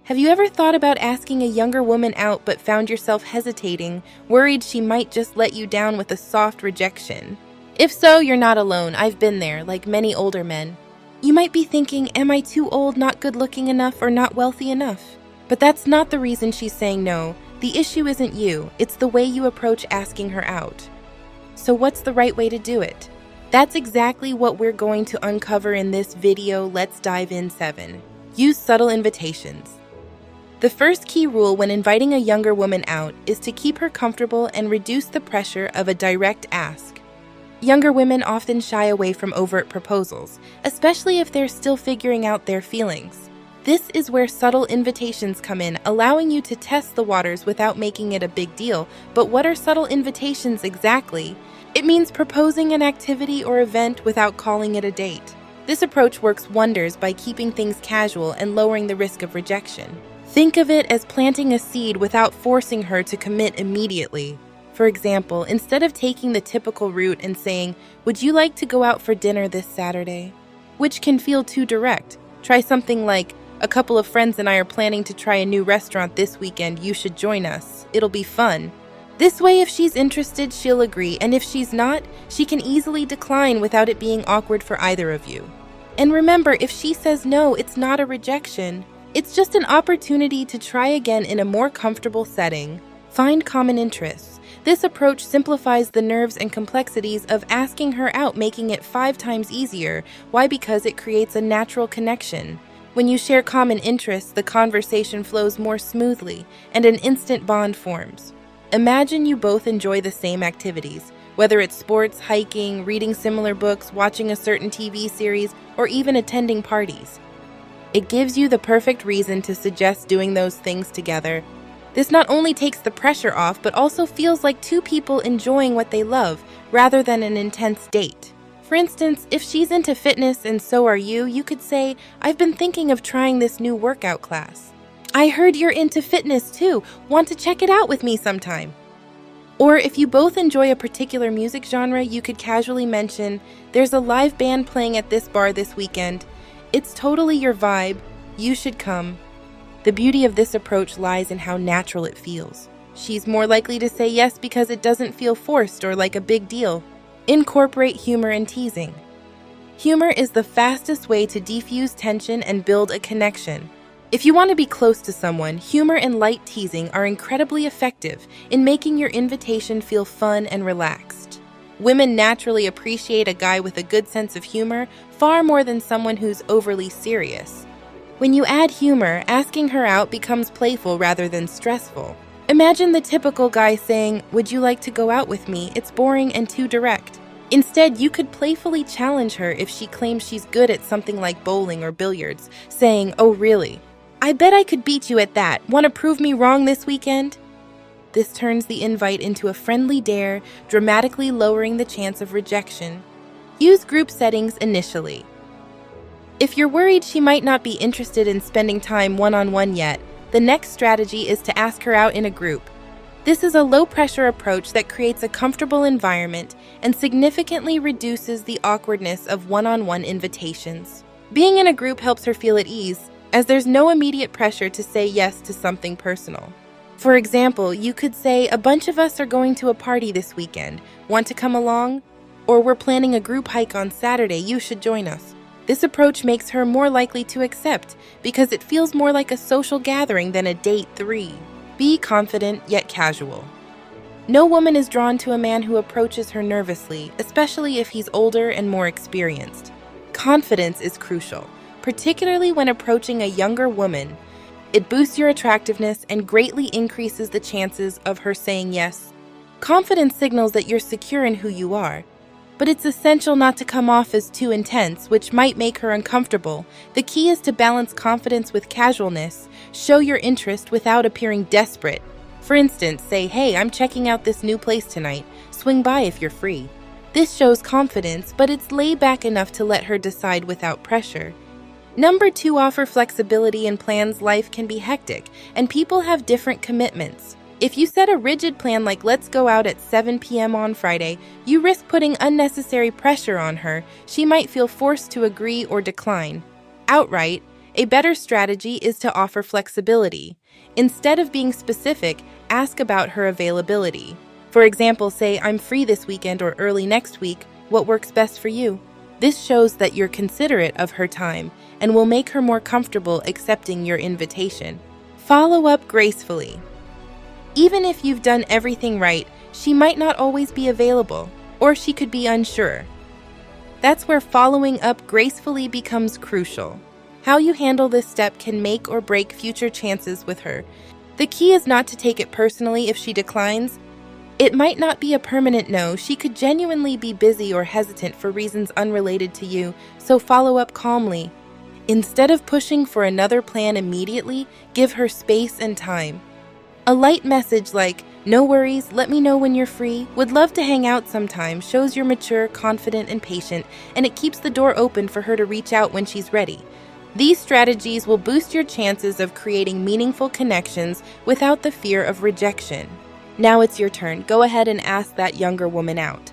Have you ever thought about asking a younger woman out but found yourself hesitating, worried she might just let you down with a soft rejection? If so, you're not alone. I've been there, like many older men. You might be thinking, am I too old, not good looking enough, or not wealthy enough? But that's not the reason she's saying no. The issue isn't you, it's the way you approach asking her out. So what's the right way to do it? That's exactly what we're going to uncover in this video. Let's dive in. 7. Use subtle invitations. The first key rule when inviting a younger woman out is to keep her comfortable and reduce the pressure of a direct ask. Younger women often shy away from overt proposals, especially if they're still figuring out their feelings. This is where subtle invitations come in, allowing you to test the waters without making it a big deal. But what are subtle invitations exactly? It means proposing an activity or event without calling it a date. This approach works wonders by keeping things casual and lowering the risk of rejection. Think of it as planting a seed without forcing her to commit immediately. For example, instead of taking the typical route and saying, "Would you like to go out for dinner this Saturday?" which can feel too direct, try something like, "A couple of friends and I are planning to try a new restaurant this weekend. You should join us. It'll be fun." This way, if she's interested, she'll agree, and if she's not, she can easily decline without it being awkward for either of you. And remember, if she says no, it's not a rejection. It's just an opportunity to try again in a more comfortable setting. Find common interests. This approach simplifies the nerves and complexities of asking her out, making it 5 times easier. Why? Because it creates a natural connection. When you share common interests, the conversation flows more smoothly, and an instant bond forms. Imagine you both enjoy the same activities, whether it's sports, hiking, reading similar books, watching a certain TV series, or even attending parties. It gives you the perfect reason to suggest doing those things together. This not only takes the pressure off, but also feels like two people enjoying what they love, rather than an intense date. For instance, if she's into fitness and so are you, you could say, "I've been thinking of trying this new workout class. I heard you're into fitness too. Want to check it out with me sometime?" Or if you both enjoy a particular music genre, you could casually mention, "There's a live band playing at this bar this weekend. It's totally your vibe. You should come." The beauty of this approach lies in how natural it feels. She's more likely to say yes because it doesn't feel forced or like a big deal. Incorporate humor and teasing. Humor is the fastest way to defuse tension and build a connection. If you want to be close to someone, humor and light teasing are incredibly effective in making your invitation feel fun and relaxed. Women naturally appreciate a guy with a good sense of humor far more than someone who's overly serious. When you add humor, asking her out becomes playful rather than stressful. Imagine the typical guy saying, "Would you like to go out with me? It's boring and too direct." Instead, you could playfully challenge her if she claims she's good at something like bowling or billiards, saying, "Oh really? I bet I could beat you at that. Want to prove me wrong this weekend?" This turns the invite into a friendly dare, dramatically lowering the chance of rejection. Use group settings initially. If you're worried she might not be interested in spending time one-on-one yet, the next strategy is to ask her out in a group. This is a low-pressure approach that creates a comfortable environment and significantly reduces the awkwardness of one-on-one invitations. Being in a group helps her feel at ease, as there's no immediate pressure to say yes to something personal. For example, you could say, "A bunch of us are going to a party this weekend. Want to come along?" Or, "We're planning a group hike on Saturday. You should join us." This approach makes her more likely to accept because it feels more like a social gathering than a date 3. Be confident yet casual. No woman is drawn to a man who approaches her nervously, especially if he's older and more experienced. Confidence is crucial, particularly when approaching a younger woman. It boosts your attractiveness and greatly increases the chances of her saying yes. Confidence signals that you're secure in who you are. But it's essential not to come off as too intense, which might make her uncomfortable. The key is to balance confidence with casualness. Show your interest without appearing desperate. For instance, say, "Hey, I'm checking out this new place tonight. Swing by if you're free." This shows confidence, but it's laid back enough to let her decide without pressure. Number 2, offer flexibility in plans. Life can be hectic, and people have different commitments. If you set a rigid plan like "Let's go out at 7 p.m. on Friday," you risk putting unnecessary pressure on her. She might feel forced to agree or decline outright. A better strategy is to offer flexibility. Instead of being specific, ask about her availability. For example, say, "I'm free this weekend or early next week. What works best for you?" This shows that you're considerate of her time and will make her more comfortable accepting your invitation. Follow up gracefully. Even if you've done everything right, she might not always be available, or she could be unsure. That's where following up gracefully becomes crucial. How you handle this step can make or break future chances with her. The key is not to take it personally if she declines. It might not be a permanent no. She could genuinely be busy or hesitant for reasons unrelated to you, so follow up calmly. Instead of pushing for another plan immediately, give her space and time. A light message like, "No worries, let me know when you're free, would love to hang out sometime," shows you're mature, confident, and patient, and it keeps the door open for her to reach out when she's ready. These strategies will boost your chances of creating meaningful connections without the fear of rejection. Now it's your turn. Go ahead and ask that younger woman out.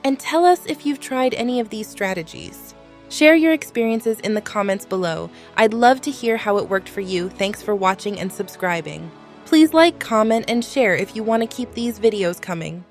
And tell us if you've tried any of these strategies. Share your experiences in the comments below. I'd love to hear how it worked for you. Thanks for watching and subscribing. Please like, comment, and share if you want to keep these videos coming.